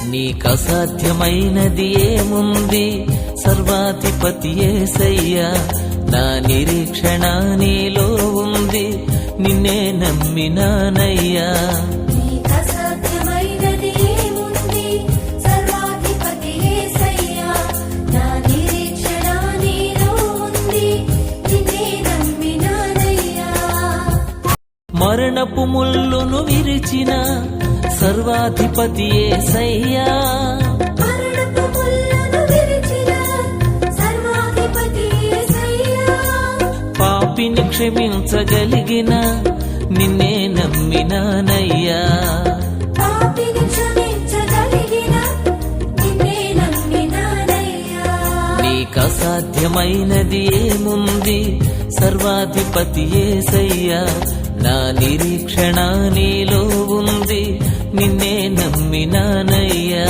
నీకసాధ్యమైనది ఏముంది సర్వాధిపతి యేసయ్యా నా నిరీక్షణ నీలో ఉంది నిన్నే నమ్మినానయ్యా మరణపు ముల్లును విరిచిన సర్వాధిపతి యేసయ్యా పాపిని క్షమించగలిగిన నిన్నే నమ్మినానయ్యా నీకసాధ్యమైనది ఏముంది సర్వాధిపతి యేసయ్యా నా నిరీక్షణ నీలో ఉంది నిన్నే నమ్మినానయ్యా